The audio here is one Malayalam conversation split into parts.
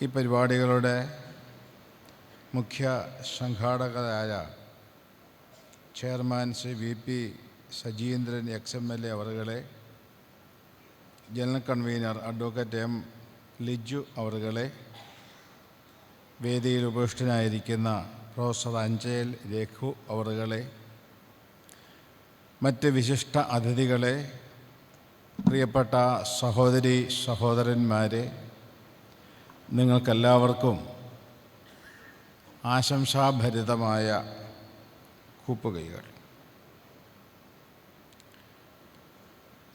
ഈ പരിപാടികളുടെ മുഖ്യ സംഘാടകരായ chairman Sri VP Sajeendran XMLA അവറുകളെ, general convener advocate M Liju അവറുകളെ, വേദിയിൽ ഉപവിഷ്ടനായിരിക്കുന്ന പ്രൊഫസർ അഞ്ചേൽ രഘു അവറുകളെ, മറ്റ് വിശിഷ്ട അതിഥികളെ, പ്രിയപ്പെട്ട സഹോദരി സഹോദരന്മാരെ, നിങ്ങൾക്കെല്ലാവർക്കും ആശംസാഭരിതമായ കൂപ്പുകൈകൾ.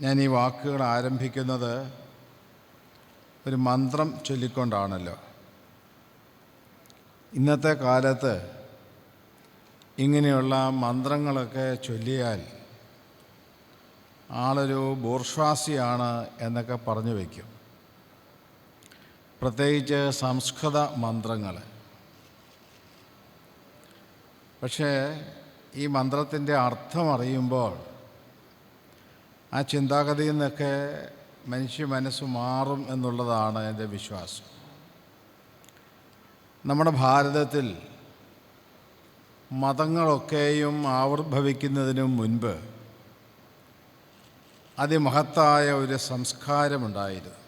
ഞാൻ ഈ വാക്കുകൾ ആരംഭിക്കുന്നത് ഒരു മന്ത്രം ചൊല്ലിക്കൊണ്ടാണല്ലോ. ഇന്നത്തെ കാലത്ത് ഇങ്ങനെയുള്ള മന്ത്രങ്ങളൊക്കെ ചൊല്ലിയാൽ ആളൊരു ബൂർഷ്വാസിയാണ് എന്നൊക്കെ പറഞ്ഞു വയ്ക്കും. പ്രത്യേകിച്ച് സംസ്കൃത മന്ത്രങ്ങൾ. പക്ഷേ ഈ മന്ത്രത്തിൻ്റെ അർത്ഥം അറിയുമ്പോൾ ആ ചിന്താഗതിയിൽ നിന്നൊക്കെ മനുഷ്യ മനസ്സ് മാറും എന്നുള്ളതാണ് എൻ്റെ വിശ്വാസം. നമ്മുടെ ഭാരതത്തിൽ മതങ്ങളൊക്കെയും ആവിർഭവിക്കുന്നതിനു മുൻപ് അതിമഹത്തായ ഒരു സംസ്കാരമുണ്ടായിരുന്നു.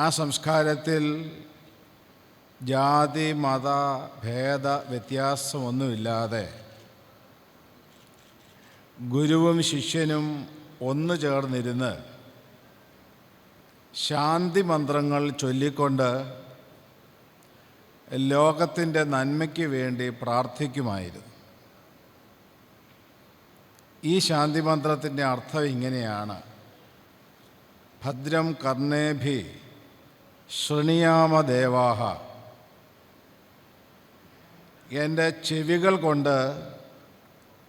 ആ സംസ്കാരത്തിൽ ജാതി മത ഭേദ വ്യത്യാസമൊന്നുമില്ലാതെ ഗുരുവും ശിഷ്യനും ഒന്നു ചേർന്നിരുന്ന് ശാന്തി മന്ത്രങ്ങൾ ചൊല്ലിക്കൊണ്ട് ലോകത്തിൻ്റെ നന്മയ്ക്ക് വേണ്ടി പ്രാർത്ഥിക്കുമായിരുന്നു. ഈ ശാന്തി മന്ത്രത്തിൻ്റെ അർത്ഥം ഇങ്ങനെയാണ്: ഭദ്രം കർണേഭി ശൃണിയാമ ദേവാഹ. എൻ്റെ ചെവികൾ കൊണ്ട്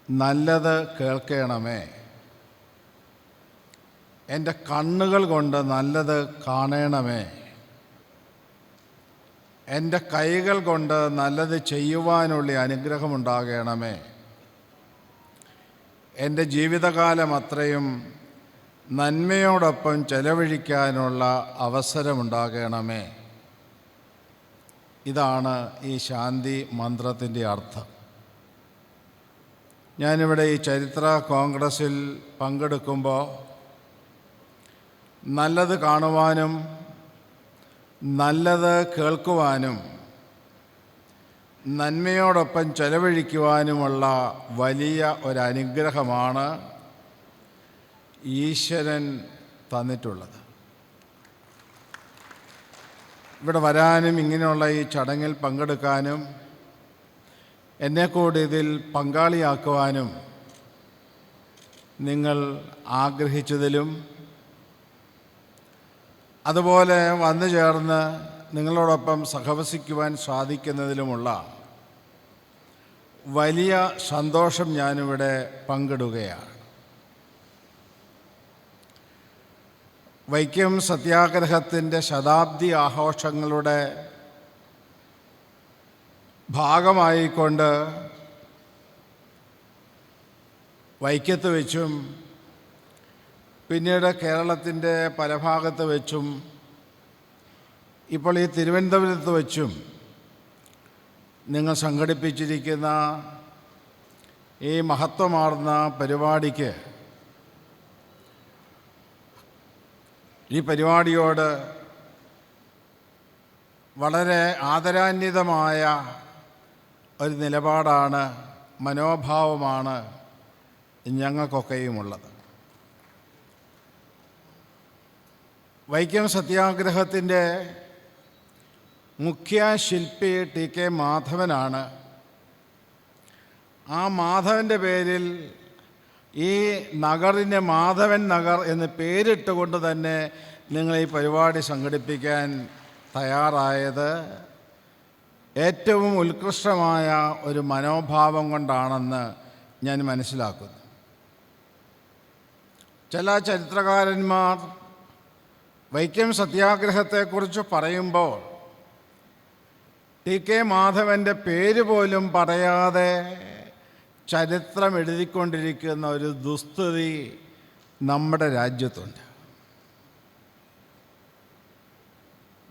നല്ലത് കേൾക്കണമേ, എൻ്റെ കണ്ണുകൾ കൊണ്ട് നല്ലത് കാണണമേ, എൻ്റെ കൈകൾ കൊണ്ട് നല്ലത് ചെയ്യുവാനുള്ള അനുഗ്രഹമുണ്ടാകണമേ, എൻ്റെ ജീവിതകാലം അത്രയും നന്മയോടൊപ്പം ചെലവഴിക്കാനുള്ള അവസരമുണ്ടാകണമേ. ഇതാണ് ഈ ശാന്തി മന്ത്രത്തിൻ്റെ അർത്ഥം. ഞാനിവിടെ ഈ ചരിത്ര കോൺഗ്രസ്സിൽ പങ്കെടുക്കുമ്പോൾ നല്ലത് കാണുവാനും നല്ലത് കേൾക്കുവാനും നന്മയോടൊപ്പം ചെലവഴിക്കുവാനുമുള്ള വലിയ ഒരനുഗ്രഹമാണ് ഈശ്വരൻ തന്നിട്ടുള്ളത്. ഇവിടെ വരാനും ഇങ്ങനെയുള്ള ഈ ചടങ്ങിൽ പങ്കെടുക്കാനും എന്നെക്കൂടി ഇതിൽ പങ്കാളിയാക്കുവാനും നിങ്ങൾ ആഗ്രഹിച്ചതിലും അതുപോലെ വന്നു ചേർന്ന് നിങ്ങളോടൊപ്പം സഹവസിക്കുവാൻ സാധിക്കുന്നതിലുമുള്ള വലിയ സന്തോഷം ഞാനിവിടെ പങ്കിടുകയാണ്. വൈക്കം സത്യാഗ്രഹത്തിൻ്റെ ശതാബ്ദി ആഘോഷങ്ങളുടെ ഭാഗമായിക്കൊണ്ട് വൈക്കത്ത് വെച്ചും പിന്നീട് കേരളത്തിൻ്റെ പല ഭാഗത്ത് വെച്ചും ഇപ്പോൾ ഈ തിരുവനന്തപുരത്ത് വെച്ചും നിങ്ങൾ സംഘടിപ്പിച്ചിരിക്കുന്ന ഈ മഹത്വമാർന്ന പരിപാടിക്ക്, ഈ പരിപാടിയോട് വളരെ ആദരാന്വിതമായ ഒരു നിലപാടാണ്, മനോഭാവമാണ് ഞങ്ങൾക്കൊക്കെയുമുള്ളത്. വൈക്കം സത്യാഗ്രഹത്തിൻ്റെ മുഖ്യ ശില്പി TK മാധവനാണ്. ആ മാധവൻ്റെ പേരിൽ ഈ നഗറിന് മാധവൻ നഗർ എന്ന് പേരിട്ടുകൊണ്ട് തന്നെ നിങ്ങൾ ഈ പരിപാടി സംഘടിപ്പിക്കാൻ തയ്യാറായത് ഏറ്റവും ഉത്കൃഷ്ടമായ ഒരു മനോഭാവം കൊണ്ടാണെന്ന് ഞാൻ മനസ്സിലാക്കുന്നു. ചില ചരിത്രകാരന്മാർ വൈക്കം സത്യാഗ്രഹത്തെക്കുറിച്ച് പറയുമ്പോൾ TK മാധവൻ്റെ പേര് പോലും പറയാതെ ചരിത്രം എഴുതിക്കൊണ്ടിരിക്കുന്ന ഒരു ദുസ്ഥിതി നമ്മുടെ രാജ്യത്തുണ്ട്.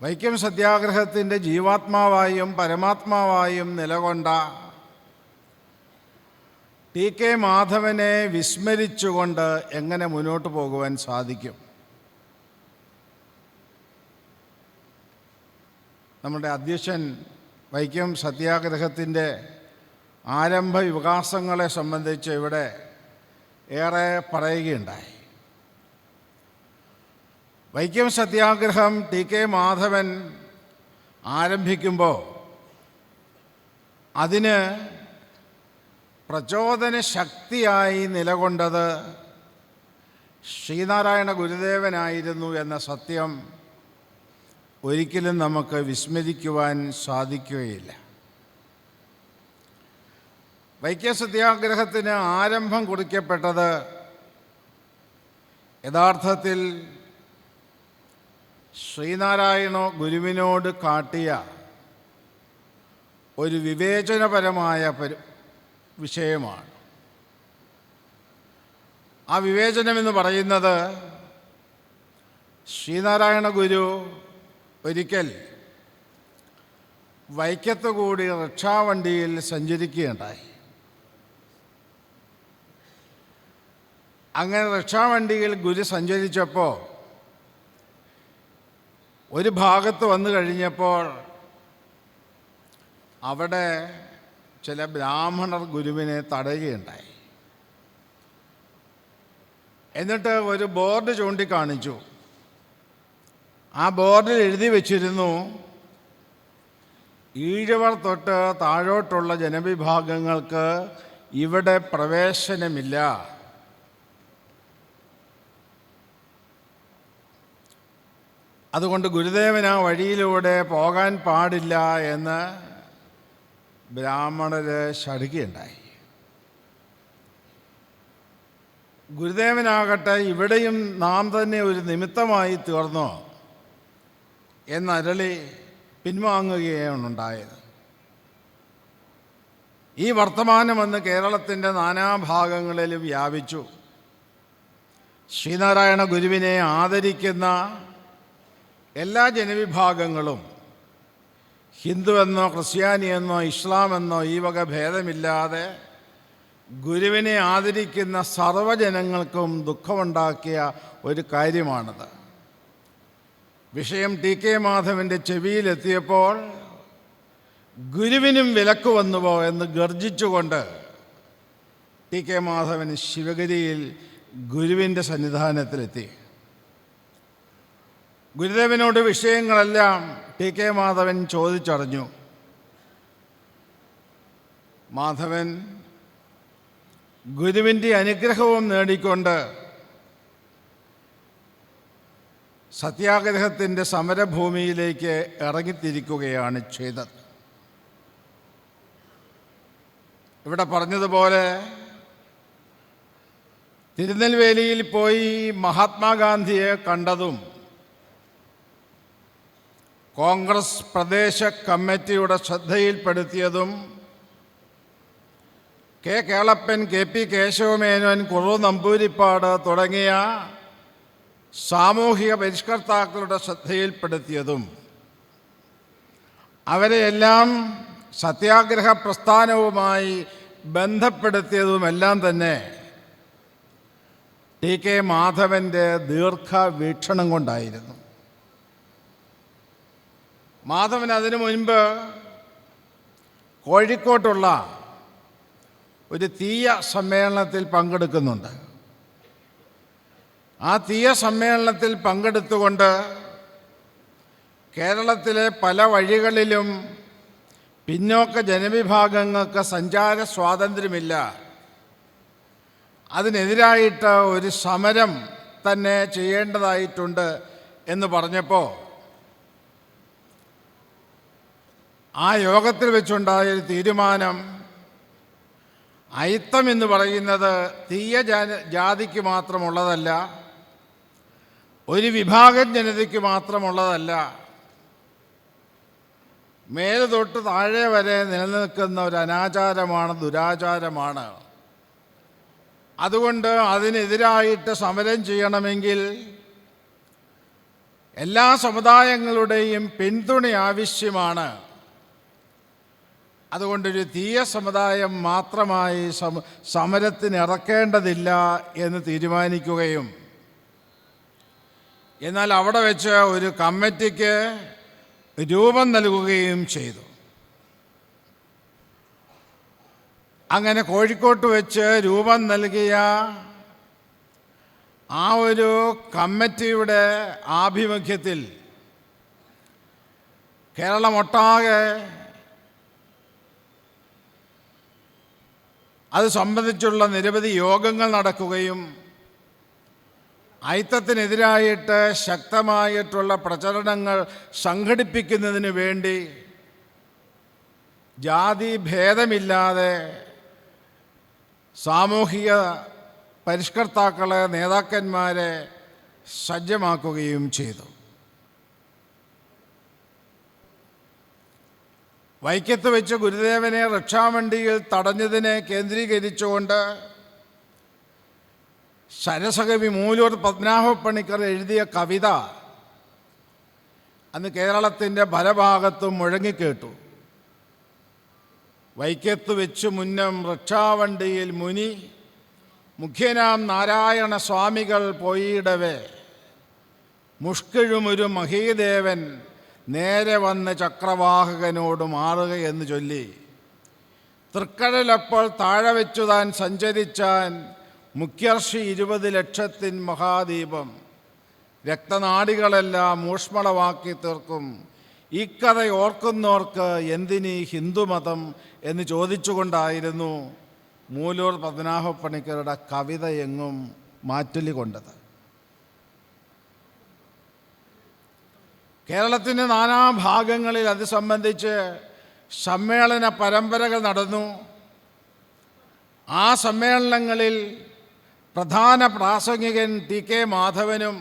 വൈക്കം സത്യാഗ്രഹത്തിൻ്റെ ജീവാത്മാവായും പരമാത്മാവായും നിലകൊണ്ട ടി കെ മാധവനെ വിസ്മരിച്ചുകൊണ്ട് എങ്ങനെ മുന്നോട്ട് പോകുവാൻ സാധിക്കും? നമ്മുടെ അധ്യക്ഷൻ വൈക്കം സത്യാഗ്രഹത്തിൻ്റെ ആരംഭ വികാസങ്ങളെ സംബന്ധിച്ച് ഇവിടെ ഏറെ പറയുകയുണ്ടായി. വൈക്കം സത്യാഗ്രഹം ടി കെ മാധവൻ ആരംഭിക്കുമ്പോൾ അതിന് പ്രചോദന ശക്തിയായി നിലകൊണ്ടത് ശ്രീനാരായണ ഗുരുദേവനായിരുന്നു എന്ന സത്യം ഒരിക്കലും നമുക്ക് വിസ്മരിക്കുവാൻ സാധിക്കുകയില്ല. വൈക്കം സത്യാഗ്രഹത്തിന് ആരംഭം കുറിക്കപ്പെട്ടത് യഥാർത്ഥത്തിൽ ശ്രീനാരായണ ഗുരുവിനോട് കാട്ടിയ ഒരു വിവേചനപരമായ വിഷയമാണ്. ആ വിവേചനമെന്ന് പറയുന്നത് ശ്രീനാരായണ ഗുരു ഒരിക്കൽ വൈക്കത്ത് കൂടി റിക്ഷാവണ്ടിയിൽ സഞ്ചരിക്കുകയുണ്ടായി. അങ്ങനെ റിക്ഷാവണ്ടിയിൽ ഗുരു സഞ്ചരിച്ചപ്പോൾ ഒരു ഭാഗത്ത് വന്നു കഴിഞ്ഞപ്പോൾ അവിടെ ചില ബ്രാഹ്മണർ ഗുരുവിനെ തടയുകയുണ്ടായി. എന്നിട്ട് ഒരു ബോർഡ് ചൂണ്ടിക്കാണിച്ചു. ആ ബോർഡിൽ എഴുതി വച്ചിരുന്നു, ഈഴവർ തൊട്ട് താഴോട്ടുള്ള ജനവിഭാഗങ്ങൾക്ക് ഇവിടെ പ്രവേശനമില്ല. അതുകൊണ്ട് ഗുരുദേവൻ ആ വഴിയിലൂടെ പോകാൻ പാടില്ല എന്ന് ബ്രാഹ്മണർ ശഠിക്കുകയുണ്ടായി. ഗുരുദേവനാകട്ടെ ഇവിടെയും നാം തന്നെ ഒരു നിമിത്തമായി തീർന്നോ എന്നരളി പിൻവാങ്ങുകയാണ് ഉണ്ടായത്. ഈ വർത്തമാനമെന്ന് കേരളത്തിൻ്റെ നാനാഭാഗങ്ങളിലും വ്യാപിച്ചു. ശ്രീനാരായണ ഗുരുവിനെ ആദരിക്കുന്ന എല്ലാ ജനവിഭാഗങ്ങളും ഹിന്ദുവെന്നോ ക്രിസ്ത്യാനിയെന്നോ ഇസ്ലാമെന്നോ ഈ വക ഭേദമില്ലാതെ ഗുരുവിനെ ആദരിക്കുന്ന സർവ്വജനങ്ങൾക്കും ദുഃഖമുണ്ടാക്കിയ ഒരു കാര്യമാണത്. വിഷയം ടി കെ മാധവൻ്റെ ചെവിയിലെത്തിയപ്പോൾ ഗുരുവിനും വിലക്ക് വന്നുവോ എന്ന് ഗർജിച്ചുകൊണ്ട് ടി കെ മാധവൻ ശിവഗിരിയിൽ ഗുരുവിൻ്റെ സന്നിധാനത്തിലെത്തി. ഗുരുദേവനോട് വിഷയങ്ങളെല്ലാം ടി കെ മാധവൻ ചോദിച്ചറിഞ്ഞു. മാധവൻ ഗുരുവിൻ്റെ അനുഗ്രഹവും നേടിക്കൊണ്ട് സത്യാഗ്രഹത്തിൻ്റെ സമരഭൂമിയിലേക്ക് ഇറങ്ങിത്തിരിക്കുകയാണ് ചെയ്തത്. ഇവിടെ പറഞ്ഞതുപോലെ തിരുനെൽവേലിയിൽ പോയി മഹാത്മാഗാന്ധിയെ കണ്ടതും കോൺഗ്രസ് പ്രദേശ കമ്മിറ്റിയുടെ ശ്രദ്ധയിൽപ്പെടുത്തിയതും K Kelappan, K P Kesavamenon, Kuru Nambooripad തുടങ്ങിയ സാമൂഹിക പരിഷ്കർത്താക്കളുടെ ശ്രദ്ധയിൽപ്പെടുത്തിയതും അവരെയെല്ലാം സത്യാഗ്രഹ പ്രസ്ഥാനവുമായി ബന്ധപ്പെടുത്തിയതുമെല്ലാം തന്നെ ടി കെ മാധവൻ്റെ ദീർഘവീക്ഷണം കൊണ്ടായിരുന്നു. മാധവൻ അതിനു മുൻപ് കോഴിക്കോട്ടുള്ള ഒരു തീയ സമ്മേളനത്തിൽ പങ്കെടുക്കുന്നുണ്ട്. ആ തീയ സമ്മേളനത്തിൽ പങ്കെടുത്തുകൊണ്ട് കേരളത്തിലെ പല വഴികളിലും പിന്നോക്ക ജനവിഭാഗങ്ങൾക്ക് സഞ്ചാര സ്വാതന്ത്ര്യമില്ല, അതിനെതിരായിട്ട് ഒരു സമരം തന്നെ ചെയ്യേണ്ടതായിട്ടുണ്ട് എന്ന് പറഞ്ഞപ്പോൾ ആ യോഗത്തിൽ വെച്ചുണ്ടായൊരു തീരുമാനം, അയിത്തം എന്ന് പറയുന്നത് തീയ ജാതിക്ക് മാത്രമുള്ളതല്ല, ഒരു വിഭാഗം ജനതയ്ക്ക് മാത്രമുള്ളതല്ല, മേല് തൊട്ട് താഴെ വരെ നിലനിൽക്കുന്ന ഒരു അനാചാരമാണ്, ദുരാചാരമാണ്. അതുകൊണ്ട് അതിനെതിരായിട്ട് സമരം ചെയ്യണമെങ്കിൽ എല്ലാ സമുദായങ്ങളുടെയും പിന്തുണ ആവശ്യമാണ്. അതുകൊണ്ടൊരു തീയ സമുദായം മാത്രമായി സമരത്തിന് ഇറക്കേണ്ടതില്ല എന്ന് തീരുമാനിക്കുകയും എന്നാൽ അവിടെ വെച്ച് ഒരു കമ്മിറ്റിക്ക് രൂപം നൽകുകയും ചെയ്തു. അങ്ങനെ കോഴിക്കോട്ട് വെച്ച് രൂപം നൽകിയ ആ ഒരു കമ്മിറ്റിയുടെ ആഭിമുഖ്യത്തിൽ കേരളമൊട്ടാകെ അത് സംബന്ധിച്ചുള്ള നിരവധി യോഗങ്ങൾ നടക്കുകയും അയിത്തത്തിനെതിരായിട്ട് ശക്തമായിട്ടുള്ള പ്രചരണങ്ങൾ സംഘടിപ്പിക്കുന്നതിന് വേണ്ടി ജാതി ഭേദമില്ലാതെ സാമൂഹിക പരിഷ്കർത്താക്കളെ, നേതാക്കന്മാരെ സജ്ജമാക്കുകയും ചെയ്തു. വൈക്കത്ത് വെച്ച് ഗുരുദേവനെ റിക്ഷാവണ്ടിയിൽ തടഞ്ഞതിനെ കേന്ദ്രീകരിച്ചുകൊണ്ട് സരസകവി മൂലൂർ പത്മനാഭപ്പണിക്കർ എഴുതിയ കവിത അന്ന് കേരളത്തിൻ്റെ പല ഭാഗത്തും മുഴങ്ങിക്കേട്ടു. വൈക്കത്ത് വെച്ച് മുന്നം റിക്ഷാവണ്ടിയിൽ മുനി മുഖ്യനാം നാരായണ സ്വാമികൾ പോയിടവേ മുഷ്കിഴുമൊരു മഹീദേവൻ നേരെ വന്ന് ചക്രവാഹകനോട് മാറുകയെന്ന് ചൊല്ലി തൃക്കടലപ്പോൾ താഴെ വെച്ചു താൻ സഞ്ചരിച്ചാൻ മുഖ്യർഷി 20 ലക്ഷത്തിൻ മഹാദീപം രക്തനാടികളെല്ലാം ഊഷ്മളമാക്കി തീർക്കും ഈ കഥ ഓർക്കുന്നവർക്ക് എന്തിനീ ഹിന്ദുമതം എന്ന് ചോദിച്ചുകൊണ്ടായിരുന്നു മൂലൂർ പത്മനാഭപ്പണിക്കരുടെ കവിത എങ്ങും മാറ്റൊലി കൊണ്ടത്. കേരളത്തിൻ്റെ നാനാഭാഗങ്ങളിൽ അത് സംബന്ധിച്ച് സമ്മേളന പരമ്പരകൾ നടന്നു. ആ സമ്മേളനങ്ങളിൽ പ്രധാന പ്രാസംഗികൻ TK മാധവനും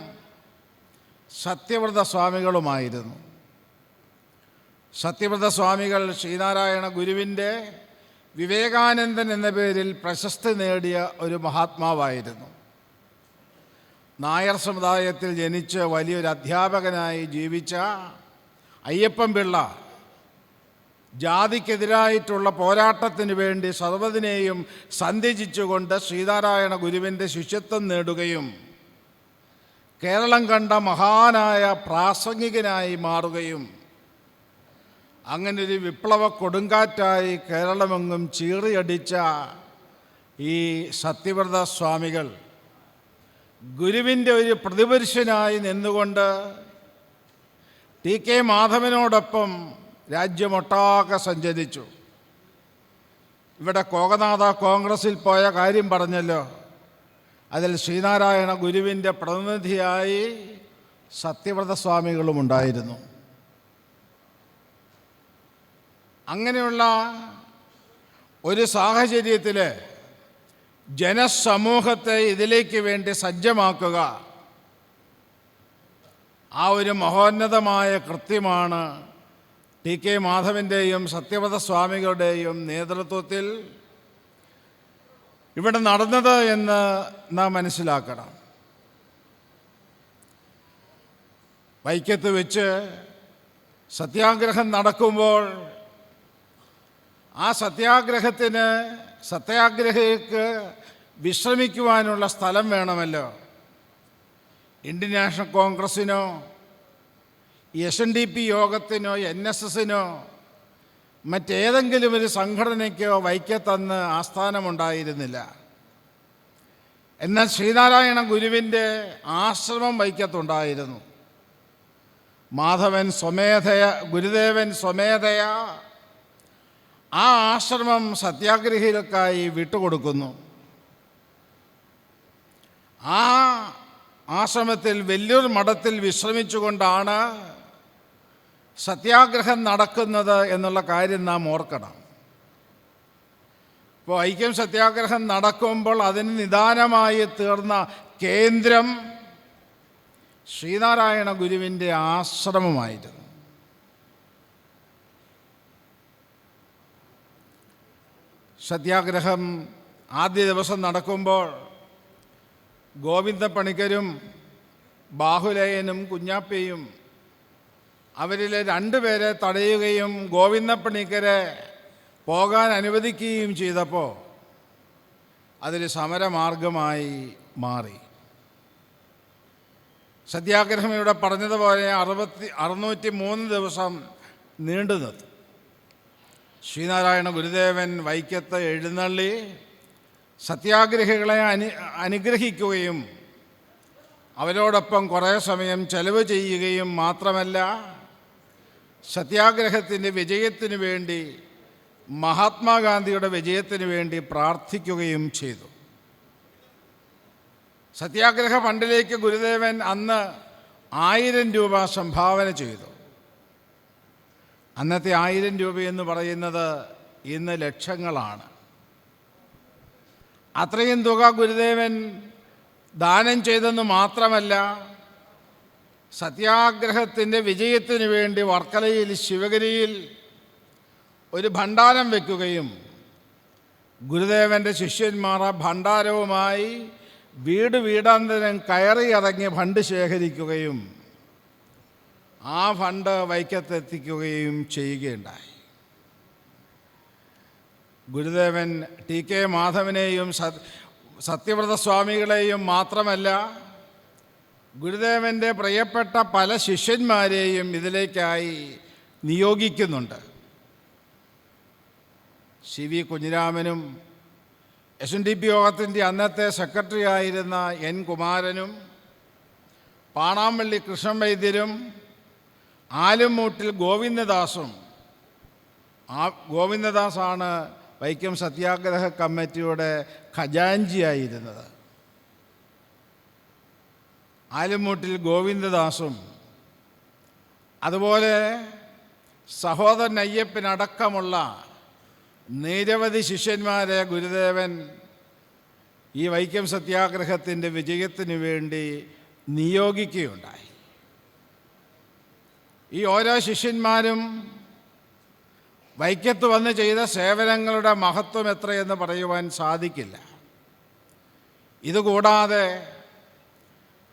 സത്യവ്രത സ്വാമികളുമായിരുന്നു. സത്യവ്രത സ്വാമികൾ ശ്രീനാരായണ ഗുരുവിൻ്റെ വിവേകാനന്ദൻ എന്ന പേരിൽ പ്രശസ്തി നേടിയ ഒരു മഹാത്മാവായിരുന്നു. നായർ സമുദായത്തിൽ ജനിച്ച് വലിയൊരു അധ്യാപകനായി ജീവിച്ച അയ്യപ്പൻ പിള്ള ജാതിക്കെതിരായിട്ടുള്ള പോരാട്ടത്തിന് വേണ്ടി സർവ്വതിനെയും സന്ധ്യജിച്ചുകൊണ്ട് ശ്രീനാരായണ ഗുരുവിൻ്റെ ശിഷ്യത്വം നേടുകയും കേരളം കണ്ട മഹാനായ പ്രാസംഗികനായി മാറുകയും അങ്ങനൊരു വിപ്ലവ കൊടുങ്കാറ്റായി കേരളമെങ്ങും ചീറിയടിച്ച ഈ സത്യവ്രത സ്വാമികൾ ഗുരുവിൻ്റെ ഒരു പ്രതിപുരുഷനായി നിന്നുകൊണ്ട് TK മാധവനോടൊപ്പം രാജ്യമൊട്ടാകെ സഞ്ചരിച്ചു. ഇവിടെ കോകനാഥ കോൺഗ്രസിൽ പോയ കാര്യം പറഞ്ഞല്ലോ. അതിൽ ശ്രീനാരായണ ഗുരുവിൻ്റെ പ്രതിനിധിയായി സത്യവ്രത സ്വാമികളും ഉണ്ടായിരുന്നു. അങ്ങനെയുള്ള ഒരു സാഹചര്യത്തിൽ ജനസമൂഹത്തെ ഇതിലേക്ക് വേണ്ടി സജ്ജമാക്കുക ആ ഒരു മഹോന്നതമായ കൃത്യമാണ് TK മാധവൻ്റെയും സത്യവ്രത സ്വാമികളുടെയും നേതൃത്വത്തിൽ ഇവിടെ നടന്നത് എന്ന് നാം മനസ്സിലാക്കണം. വൈക്കത്ത് വെച്ച് സത്യാഗ്രഹം നടക്കുമ്പോൾ ആ സത്യാഗ്രഹിക്ക് വിശ്രമിക്കുവാനുള്ള സ്ഥലം വേണമല്ലോ. ഇന്ത്യൻ നാഷണൽ കോൺഗ്രസ്സിനോ SNDP യോഗത്തിനോ NSSനോ മറ്റേതെങ്കിലും ഒരു സംഘടനയ്ക്കോ വൈക്കത്തന്ന് ആസ്ഥാനമുണ്ടായിരുന്നില്ല. എന്നാൽ ശ്രീനാരായണ ഗുരുവിൻ്റെ ആശ്രമം വൈക്കത്തുണ്ടായിരുന്നു. ഗുരുദേവൻ സ്വമേധയാ ആ ആശ്രമം സത്യാഗ്രഹികൾക്കായി വിട്ടുകൊടുക്കുന്നു. ആ ആശ്രമത്തിൽ വെല്ലൂർ മഠത്തിൽ വിശ്രമിച്ചുകൊണ്ടാണ് സത്യാഗ്രഹം നടക്കുന്നത് എന്നുള്ള കാര്യം നാം ഓർക്കണം. ഇപ്പോൾ ഐക്യം സത്യാഗ്രഹം നടക്കുമ്പോൾ അതിന് നിദാനമായി തീർന്ന കേന്ദ്രം ശ്രീനാരായണ ഗുരുവിൻ്റെ ആശ്രമമായിരുന്നു. സത്യാഗ്രഹം ആദ്യ ദിവസം നടക്കുമ്പോൾ ഗോവിന്ദ പണിക്കരും ബാഹുലയനും കുഞ്ഞാപ്പയും അവരിലെ രണ്ടുപേരെ തടയുകയും ഗോവിന്ദപ്പണിക്കരെ പോകാൻ അനുവദിക്കുകയും ചെയ്തപ്പോൾ അതൊരു സമരമാർഗമായി മാറി. സത്യാഗ്രഹം ഇവിടെ പറഞ്ഞതുപോലെ 603 ദിവസം നീണ്ടു നിന്നു. ശ്രീനാരായണ ഗുരുദേവൻ വൈക്കത്ത് എഴുന്നള്ളി സത്യാഗ്രഹികളെ അനുഗ്രഹിക്കുകയും അവരോടൊപ്പം കുറേ സമയം ചെലവ് ചെയ്യുകയും മാത്രമല്ല, സത്യാഗ്രഹത്തിൻ്റെ വിജയത്തിനു വേണ്ടി, മഹാത്മാഗാന്ധിയുടെ വിജയത്തിനു വേണ്ടി പ്രാർത്ഥിക്കുകയും ചെയ്തു. സത്യാഗ്രഹ ഫണ്ടിലേക്ക് ഗുരുദേവൻ അന്ന് 1000 രൂപ സംഭാവന ചെയ്തു. അന്നത്തെ 1000 രൂപയെന്ന് പറയുന്നത് ഇന്ന് ലക്ഷങ്ങളാണ്. അത്രയും തുക ഗുരുദേവൻ ദാനം ചെയ്തെന്ന് മാത്രമല്ല, സത്യാഗ്രഹത്തിൻ്റെ വിജയത്തിനു വേണ്ടി വർക്കലയിൽ ശിവഗിരിയിൽ ഒരു ഭണ്ഡാരം വയ്ക്കുകയും ഗുരുദേവൻ്റെ ശിഷ്യന്മാർ ആ ഭണ്ഡാരവുമായി വീടാന്തരം കയറിയിറങ്ങി ഫണ്ട് ശേഖരിക്കുകയും ആ ഫണ്ട് വൈക്കത്തെത്തിക്കുകയും ചെയ്യുകയുണ്ടായി. ഗുരുദേവൻ ടി.കെ. മാധവനെയും സത്യവ്രതസ്വാമികളെയും മാത്രമല്ല, ഗുരുദേവൻ്റെ പ്രിയപ്പെട്ട പല ശിഷ്യന്മാരെയും ഇതിലേക്കായി നിയോഗിക്കുന്നുണ്ട്. സി വി കുഞ്ഞിരാമനും SNDP യോഗത്തിൻ്റെ അന്നത്തെ സെക്രട്ടറി ആയിരുന്ന N. കുമാരനും പാണാമ്പള്ളി കൃഷ്ണൻ വൈദ്യരും ആലുംമൂട്ടിൽ ഗോവിന്ദദാസും, ഗോവിന്ദദാസാണ് വൈക്കം സത്യാഗ്രഹ കമ്മിറ്റിയുടെ ഖജാൻജിയായിരുന്നത്. ആലുംമൂട്ടിൽ ഗോവിന്ദദാസും അതുപോലെ സഹോദരൻ അയ്യപ്പനടക്കമുള്ള നിരവധി ശിഷ്യന്മാരെ ഗുരുദേവൻ ഈ വൈക്കം സത്യാഗ്രഹത്തിൻ്റെ വിജയത്തിനു വേണ്ടി നിയോഗിക്കുകയുണ്ടായി. ഈ ഓരോ ശിഷ്യന്മാരും വൈക്കത്ത് വന്ന് ചെയ്ത സേവനങ്ങളുടെ മഹത്വം എത്രയെന്ന് പറയുവാൻ സാധിക്കില്ല. ഇതുകൂടാതെ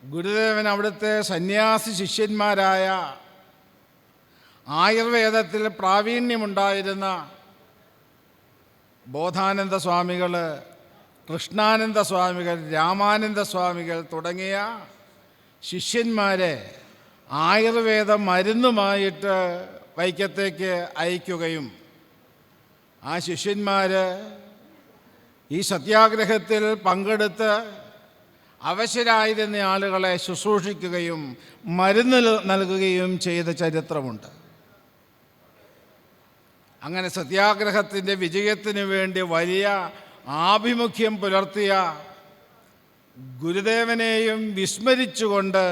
ഗുരുദേവൻ അവിടുത്തെ സന്യാസി ശിഷ്യന്മാരായ ആയുർവേദത്തിൽ പ്രാവീണ്യമുണ്ടായിരുന്ന ബോധാനന്ദ സ്വാമികൾ, കൃഷ്ണാനന്ദ സ്വാമികൾ, രാമാനന്ദ സ്വാമികൾ തുടങ്ങിയ ശിഷ്യന്മാരെ ആയുർവേദ മരുന്നുമായിട്ട് വൈക്കത്തേക്ക് അയക്കുകയും ആ ശിഷ്യന്മാർ ഈ സത്യാഗ്രഹത്തിൽ പങ്കെടുത്ത് അവശരായിരുന്ന ആളുകളെ ശുശ്രൂഷിക്കുകയും മരുന്ന് നൽകുകയും ചെയ്ത ചരിത്രമുണ്ട്. അങ്ങനെ സത്യാഗ്രഹത്തിൻ്റെ വിജയത്തിന് വേണ്ടി വലിയ ആഭിമുഖ്യം പുലർത്തിയ ഗുരുദേവനെയും വിസ്മരിച്ചുകൊണ്ട്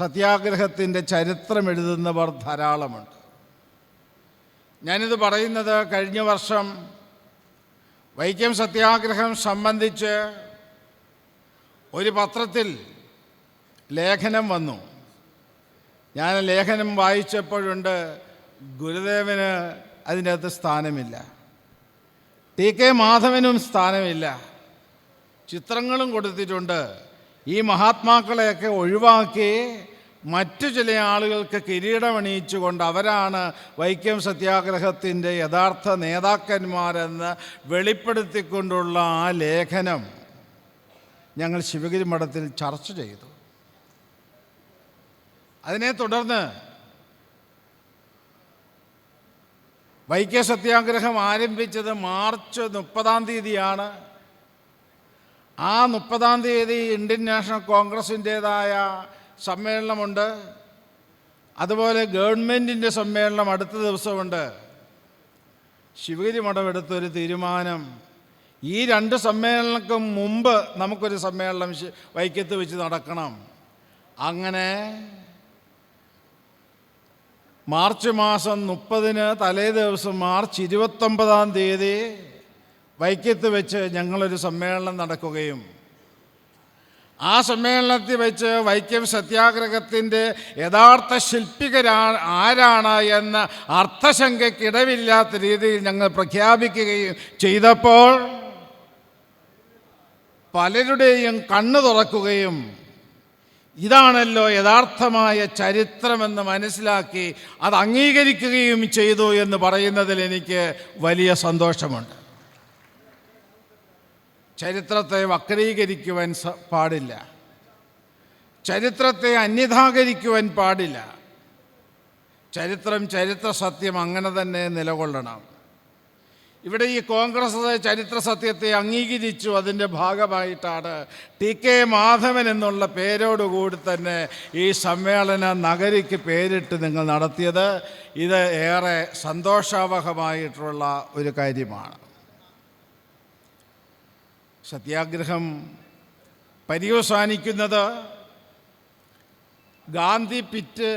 സത്യാഗ്രഹത്തിൻ്റെ ചരിത്രം എഴുതുന്നവർ ധാരാളമുണ്ട്. ഞാനിത് പറയുന്നത് കഴിഞ്ഞ വർഷം വൈക്കം സത്യാഗ്രഹം സംബന്ധിച്ച് ഒരു പത്രത്തിൽ ലേഖനം വന്നു. ഞാൻ ലേഖനം വായിച്ചപ്പോഴുണ്ട് ഗുരുദേവന് അതിൻ്റെ അകത്ത് സ്ഥാനമില്ല, ടി.കെ. മാധവനും സ്ഥാനമില്ല. ചിത്രങ്ങളും കൊടുത്തിട്ടുണ്ട്. ഈ മഹാത്മാക്കളെയൊക്കെ ഒഴിവാക്കി മറ്റു ചില ആളുകൾക്ക് കിരീടമണിയിച്ചുകൊണ്ട് അവരാണ് വൈക്കം സത്യാഗ്രഹത്തിൻ്റെ യഥാർത്ഥ നേതാക്കന്മാരെന്ന് വെളിപ്പെടുത്തിക്കൊണ്ടുള്ള ആ ലേഖനം ഞങ്ങൾ ശിവഗിരി മഠത്തിൽ ചർച്ച ചെയ്തു. അതിനെ തുടർന്ന് വൈക്കം സത്യാഗ്രഹം ആരംഭിച്ചത് മാർച്ച് 30 ആ 30 ഇന്ത്യൻ നാഷണൽ കോൺഗ്രസിൻ്റേതായ സമ്മേളനമുണ്ട്. അതുപോലെ ഗവൺമെൻറ്റിൻ്റെ സമ്മേളനം അടുത്ത ദിവസമുണ്ട്. ശിവഗിരി മഠം എടുത്തൊരു തീരുമാനം, ഈ 2 സമ്മേളനങ്ങൾക്കും മുമ്പ് നമുക്കൊരു സമ്മേളനം വൈക്കത്ത് വെച്ച് നടക്കണം. അങ്ങനെ മാർച്ച് മാസം 30 തലേ ദിവസം മാർച്ച് 29 വൈക്കത്ത് വെച്ച് ഞങ്ങളൊരു സമ്മേളനം നടക്കുകയും ആ സമ്മേളനത്തിൽ വെച്ച് വൈക്കം സത്യാഗ്രഹത്തിൻ്റെ യഥാർത്ഥ ആരാണ് എന്ന അർത്ഥശങ്കയ്ക്കിടവില്ലാത്ത രീതിയിൽ ഞങ്ങൾ പ്രഖ്യാപിക്കുകയും ചെയ്തപ്പോൾ പലരുടെയും കണ്ണു തുറക്കുകയും ഇതാണല്ലോ യഥാർത്ഥമായ ചരിത്രമെന്ന് മനസ്സിലാക്കി അത് അംഗീകരിക്കുകയും ചെയ്തു എന്ന് പറയുന്നതിൽ എനിക്ക് വലിയ സന്തോഷമുണ്ട്. ചരിത്രത്തെ വക്രീകരിക്കുവാൻ പാടില്ല, ചരിത്രത്തെ അന്യഥാകരിക്കുവാൻ പാടില്ല. ചരിത്ര സത്യം അങ്ങനെ തന്നെ നിലകൊള്ളണം. ഇവിടെ ഈ കോൺഗ്രസ് ചരിത്ര സത്യത്തെ അംഗീകരിച്ചു. അതിൻ്റെ ഭാഗമായിട്ടാണ് TK മാധവൻ എന്നുള്ള പേരോടുകൂടി തന്നെ ഈ സമ്മേളന നഗരിക്ക് പേരിട്ട് നിങ്ങൾ നടത്തിയത്. ഇത് ഏറെ സന്തോഷാവഹമായിട്ടുള്ള ഒരു കാര്യമാണ്. സത്യാഗ്രഹം പര്യവസാനിക്കുന്നത് ഗാന്ധി പിറ്റ്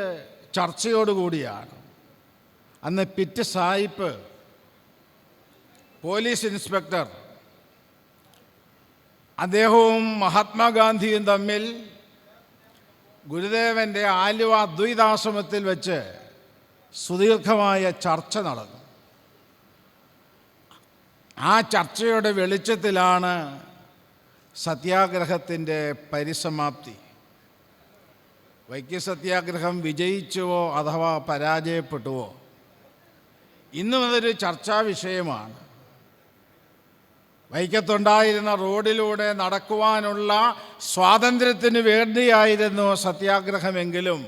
ചർച്ചയോടുകൂടിയാണ്. അന്ന് പിറ്റ് സാഹിബ് പോലീസ് ഇൻസ്പെക്ടർ അദ്ദേഹവും മഹാത്മാഗാന്ധിയും തമ്മിൽ ഗുരുദേവൻ്റെ ആലുവ അദ്വൈതാശ്രമത്തിൽ വെച്ച് സുദീർഘമായ ചർച്ച നടന്നു. ആ ചർച്ചയുടെ വെളിച്ചത്തിലാണ് സത്യാഗ്രഹത്തിൻ്റെ പരിസമാപ്തി. വൈക്കം സത്യാഗ്രഹം വിജയിച്ചുവോ അഥവാ പരാജയപ്പെട്ടുവോ ഇന്നും അതൊരു ചർച്ചാ വിഷയമാണ്. വൈക്കത്തുണ്ടായിരുന്ന റോഡിലൂടെ നടക്കുവാനുള്ള സ്വാതന്ത്ര്യത്തിന് വേണ്ടിയായിരുന്നു സത്യാഗ്രഹമെങ്കിലും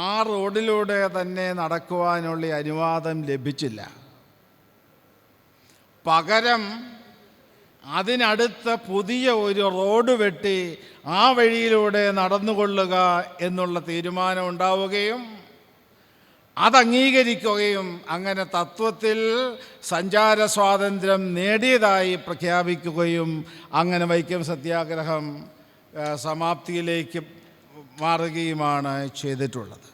ആ റോഡിലൂടെ തന്നെ നടക്കുവാനുള്ള അനുവാദം ലഭിച്ചില്ല. പകരം അതിനടുത്ത പുതിയ ഒരു റോഡ് വെട്ടി ആ വഴിയിലൂടെ നടന്നുകൊള്ളുക എന്നുള്ള തീരുമാനം ഉണ്ടാവുകയും അതംഗീകരിക്കുകയും അങ്ങനെ തത്വത്തിൽ സഞ്ചാര സ്വാതന്ത്ര്യം നേടിയതായി പ്രഖ്യാപിക്കുകയും അങ്ങനെ വൈക്കം സത്യാഗ്രഹം സമാപ്തിയിലേക്ക് മാറുകയുമാണ് ചെയ്തിട്ടുള്ളത്.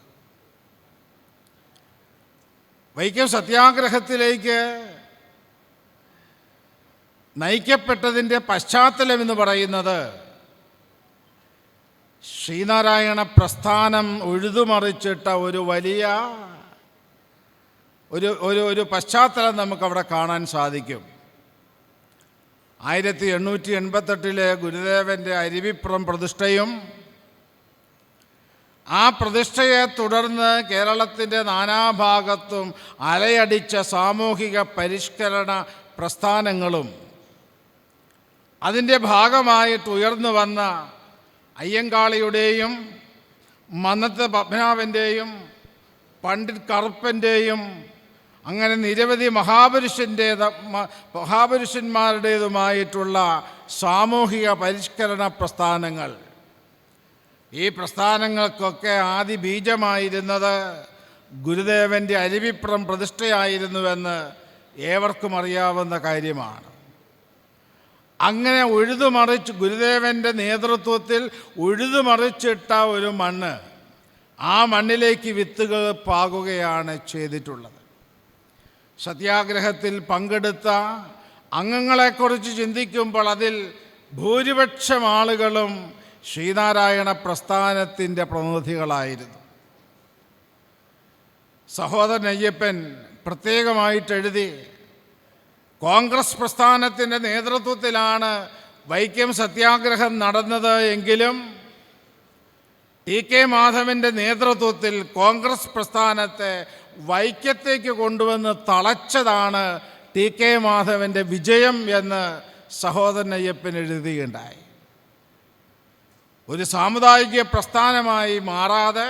വൈക്കം സത്യാഗ്രഹത്തിലേക്ക് നയിക്കപ്പെട്ടതിൻ്റെ പശ്ചാത്തലമെന്ന് പറയുന്നത് ശ്രീനാരായണ പ്രസ്ഥാനം ഉഴുതുമറിച്ചിട്ട ഒരു വലിയ ഒരു പശ്ചാത്തലം നമുക്കവിടെ കാണാൻ സാധിക്കും. 1888 ഗുരുദേവൻ്റെ അരുവിപ്പുറം പ്രതിഷ്ഠയും ആ പ്രതിഷ്ഠയെ തുടർന്ന് കേരളത്തിൻ്റെ നാനാഭാഗത്തും അലയടിച്ച സാമൂഹിക പരിഷ്കരണ പ്രസ്ഥാനങ്ങളും അതിൻ്റെ ഭാഗമായിട്ട് ഉയർന്നു വന്ന അയ്യങ്കാളിയുടെയും മന്നത്ത് പത്മനാഭൻ്റെയും പണ്ഡിറ്റ് കറുപ്പൻ്റെയും അങ്ങനെ നിരവധി മഹാപുരുഷന്മാരുടേതുമായിട്ടുള്ള സാമൂഹിക പരിഷ്കരണ പ്രസ്ഥാനങ്ങൾ, ഈ പ്രസ്ഥാനങ്ങൾക്കൊക്കെ ആദി ബീജമായിരുന്നത് ഗുരുദേവൻ്റെ അരുവിപ്പുറം പ്രതിഷ്ഠയായിരുന്നുവെന്ന് ഏവർക്കും അറിയാവുന്ന കാര്യമാണ്. അങ്ങനെ ഗുരുദേവൻ്റെ നേതൃത്വത്തിൽ ഉഴുതുമറിച്ചിട്ട ഒരു മണ്ണ്, ആ മണ്ണിലേക്ക് വിത്തുകൾ പാകുകയാണ് ചെയ്തിട്ടുള്ളത്. സത്യാഗ്രഹത്തിൽ പങ്കെടുത്ത അംഗങ്ങളെക്കുറിച്ച് ചിന്തിക്കുമ്പോൾ അതിൽ ഭൂരിപക്ഷം ആളുകളും ശ്രീനാരായണ പ്രസ്ഥാനത്തിൻ്റെ പ്രതിനിധികളായിരുന്നു. സഹോദരൻ അയ്യപ്പൻ പ്രത്യേകമായിട്ട് എഴുതി, കോൺഗ്രസ് പ്രസ്ഥാനത്തിൻ്റെ നേതൃത്വത്തിലാണ് വൈക്കം സത്യാഗ്രഹം നടന്നത് എങ്കിലും TK മാധവൻ്റെ നേതൃത്വത്തിൽ കോൺഗ്രസ് പ്രസ്ഥാനത്തെ വൈക്കത്തേക്ക് കൊണ്ടുവന്ന് തളച്ചതാണ് TK മാധവൻ്റെ വിജയം എന്ന് സഹോദരൻ അയ്യപ്പൻ എഴുതുകയുണ്ടായി. ഒരു സാമുദായിക പ്രസ്ഥാനമായി മാറാതെ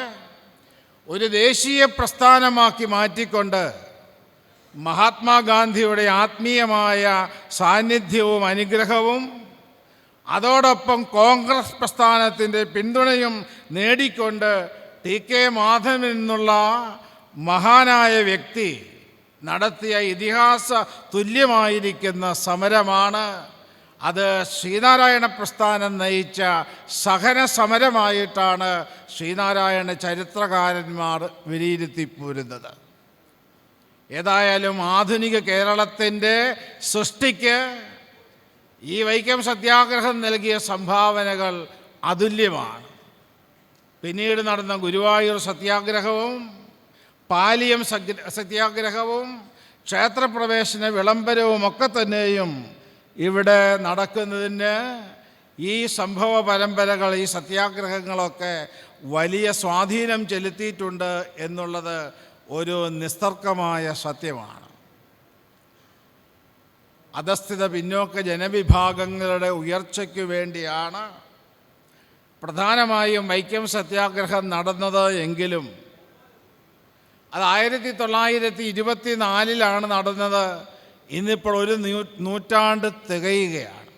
ഒരു ദേശീയ പ്രസ്ഥാനമാക്കി മാറ്റിക്കൊണ്ട് മഹാത്മാഗാന്ധിയുടെ ആത്മീയമായ സാന്നിധ്യവും അനുഗ്രഹവും അതോടൊപ്പം കോൺഗ്രസ് പ്രസ്ഥാനത്തിൻ്റെ പിന്തുണയും നേടിക്കൊണ്ട് TK മാധവൻ എന്നുള്ള മഹാനായ വ്യക്തി നടത്തിയ ഇതിഹാസ തുല്യമായിരിക്കുന്ന സമരമാണ്. അത് ശ്രീനാരായണ പ്രസ്ഥാനം നയിച്ച സഹന സമരമായിട്ടാണ് ശ്രീനാരായണ ചരിത്രകാരന്മാർ വിലയിരുത്തിപ്പോരുന്നത്. ഏതായാലും ആധുനിക കേരളത്തിൻ്റെ സൃഷ്ടിക്ക് ഈ വൈക്കം സത്യാഗ്രഹം നൽകിയ സംഭാവനകൾ അതുല്യമാണ്. പിന്നീട് നടന്ന ഗുരുവായൂർ സത്യാഗ്രഹവും പാലിയം സത്യാഗ്രഹവും ക്ഷേത്രപ്രവേശന വിളംബരവും ഒക്കെ തന്നെയും ഇവിടെ നടക്കുന്നതിന് ഈ സംഭവ പരമ്പരകൾ, ഈ സത്യാഗ്രഹങ്ങളൊക്കെ വലിയ സ്വാധീനം ചെലുത്തിയിട്ടുണ്ട് എന്നുള്ളത് ഒരു നിസ്തർക്കമായ സത്യമാണ്. അധസ്ഥിത പിന്നോക്ക ജനവിഭാഗങ്ങളുടെ ഉയർച്ചയ്ക്ക് വേണ്ടിയാണ് പ്രധാനമായും വൈക്കം സത്യാഗ്രഹം നടന്നത് എങ്കിലും അത് 1924 നടന്നത്. ഇന്നിപ്പോൾ ഒരു നൂറ്റാണ്ട് തികയുകയാണ്.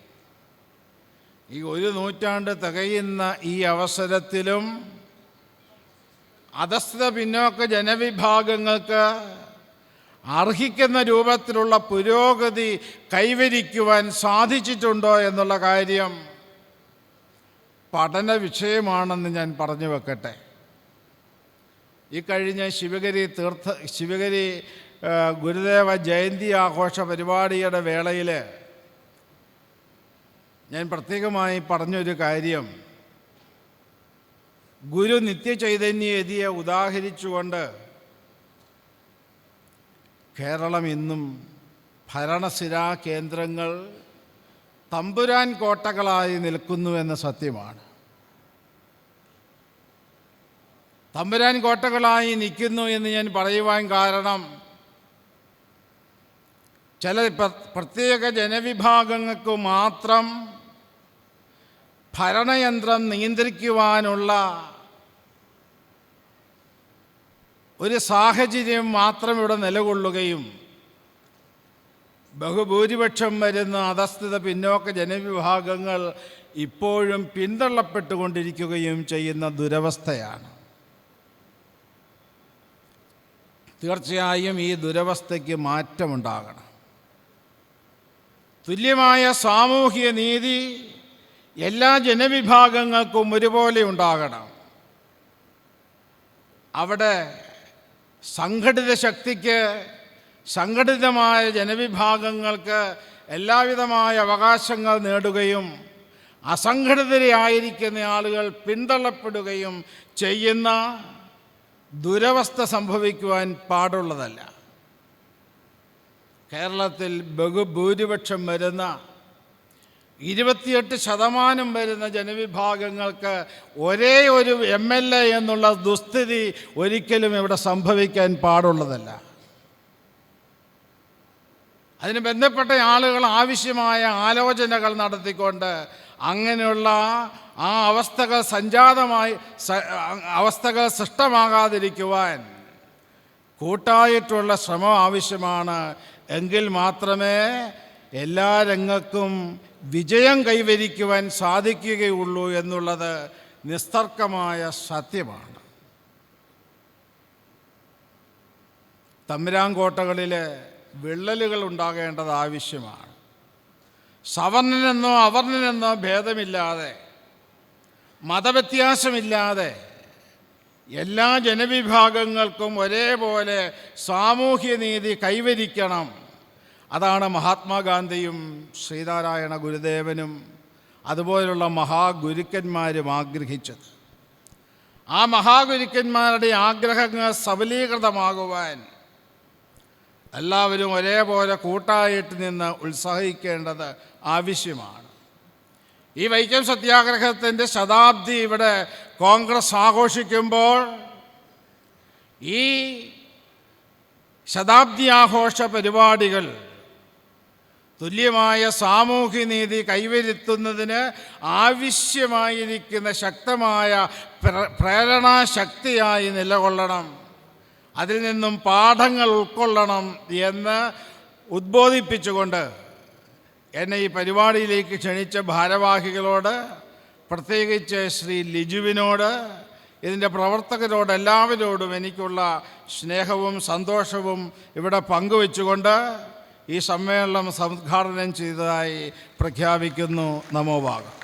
ഈ ഒരു നൂറ്റാണ്ട് തികയുന്ന ഈ അവസരത്തിലും അധസ്ഥിത പിന്നോക്ക ജനവിഭാഗങ്ങൾക്ക് അർഹിക്കുന്ന രൂപത്തിലുള്ള പുരോഗതി കൈവരിക്കുവാൻ സാധിച്ചിട്ടുണ്ടോ എന്നുള്ള കാര്യം പഠന വിഷയമാണെന്ന് ഞാൻ പറഞ്ഞു വെക്കട്ടെ. ഈ കഴിഞ്ഞ ശിവഗിരി ഗുരുദേവ ജയന്തി ആഘോഷ പരിപാടിയുടെ വേളയിൽ ഞാൻ പ്രത്യേകമായി പറഞ്ഞൊരു കാര്യം, ഗുരു നിത്യചൈതന്യയതിയെ ഉദാഹരിച്ചുകൊണ്ട് കേരളം ഇന്നും ഭരണസിരാ കേന്ദ്രങ്ങൾ തമ്പുരാൻ കോട്ടകളായി നിൽക്കുന്നുവെന്ന സത്യമാണ്. തമ്പുരാൻ കോട്ടകളായി നിൽക്കുന്നു എന്ന് ഞാൻ പറയുവാൻ കാരണം, ചില പ്രത്യേക ജനവിഭാഗങ്ങൾക്ക് മാത്രം ഭരണയന്ത്രം നിയന്ത്രിക്കുവാനുള്ള ഒരു സാഹചര്യം മാത്രം ഇവിടെ നിലകൊള്ളുകയും ബഹുഭൂരിപക്ഷം വരുന്ന അധസ്ഥിത പിന്നോക്ക ജനവിഭാഗങ്ങൾ ഇപ്പോഴും പിന്തള്ളപ്പെട്ടുകൊണ്ടിരിക്കുകയും ചെയ്യുന്ന ദുരവസ്ഥയാണ്. തീർച്ചയായും ഈ ദുരവസ്ഥയ്ക്ക് മാറ്റമുണ്ടാകണം. തുല്യമായ സാമൂഹിക നീതി എല്ലാ ജനവിഭാഗങ്ങൾക്കും ഒരുപോലെ ഉണ്ടാകണം. അവിടെ സംഘടിത ശക്തിക്ക്, സംഘടിതമായ ജനവിഭാഗങ്ങൾക്ക് എല്ലാവിധമായ അവകാശങ്ങൾ നേടുകയും അസംഘടിതരായിരിക്കുന്ന ആളുകൾ പിന്തള്ളപ്പെടുകയും ചെയ്യുന്ന ദുരവസ്ഥ സംഭവിക്കുവാൻ പാടുള്ളതല്ല. കേരളത്തിൽ ബഹുഭൂരിപക്ഷം വരുന്ന 28% വരുന്ന ജനവിഭാഗങ്ങൾക്ക് ഒരേ ഒരു MLA എന്നുള്ള ദുസ്ഥിതി ഒരിക്കലും ഇവിടെ സംഭവിക്കാൻ പാടുള്ളതല്ല. അതിന് ബന്ധപ്പെട്ട ആളുകൾ ആവശ്യമായ ആലോചനകൾ നടത്തിക്കൊണ്ട് അങ്ങനെയുള്ള ആ അവസ്ഥകൾ സൃഷ്ടമാകാതിരിക്കുവാൻ കൂട്ടായിട്ടുള്ള ശ്രമം ആവശ്യമാണ്. എങ്കിൽ മാത്രമേ എല്ലാ രംഗത്തും വിജയം കൈവരിക്കുവാൻ സാധിക്കുകയുള്ളൂ എന്നുള്ളത് നിസ്തർക്കമായ സത്യമാണ്. തമ്പുരാൻകോട്ടകളിൽ വിള്ളലുകൾ ഉണ്ടാകേണ്ടത് ആവശ്യമാണ്. സവർണനെന്നോ അവർണനെന്നോ ഭേദമില്ലാതെ, മതവ്യത്യാസമില്ലാതെ എല്ലാ ജനവിഭാഗങ്ങൾക്കും ഒരേപോലെ സാമൂഹ്യനീതി കൈവരിക്കണം. അതാണ് മഹാത്മാഗാന്ധിയും ശ്രീനാരായണ ഗുരുദേവനും അതുപോലുള്ള മഹാഗുരുക്കന്മാരും ആഗ്രഹിച്ചത്. ആ മഹാഗുരുക്കന്മാരുടെ ആഗ്രഹങ്ങൾ സബലീകൃതമാകുവാൻ എല്ലാവരും ഒരേപോലെ കൂട്ടായിട്ട് നിന്ന് ഉത്സാഹിക്കേണ്ടത് ആവശ്യമാണ്. ഈ വൈക്കം സത്യാഗ്രഹത്തിൻ്റെ ശതാബ്ദി ഇവിടെ കോൺഗ്രസ് ആഘോഷിക്കുമ്പോൾ ഈ ശതാബ്ദി ആഘോഷ പരിപാടികൾ തുല്യമായ സാമൂഹ്യനീതി കൈവരുത്തുന്നതിന് ആവശ്യമായിരിക്കുന്ന ശക്തമായ പ്രേരണാശക്തിയായി നിലകൊള്ളണം. അതിൽ നിന്നും പാഠങ്ങൾ ഉൾക്കൊള്ളണം എന്ന് ഉദ്ബോധിപ്പിച്ചുകൊണ്ട് എന്നെ ഈ പരിപാടിയിലേക്ക് ക്ഷണിച്ച ഭാരവാഹികളോട്, പ്രത്യേകിച്ച് ശ്രീ ലിജുവിനോട്, ഇതിൻ്റെ പ്രവർത്തകരോട് എല്ലാവരോടും എനിക്കുള്ള സ്നേഹവും സന്തോഷവും ഇവിടെ പങ്കുവെച്ചുകൊണ്ട് ഈ സമ്മേളനം ഉദ്ഘാടനം ചെയ്തതായി പ്രഖ്യാപിക്കുന്നു. നമോ ഭാഗം.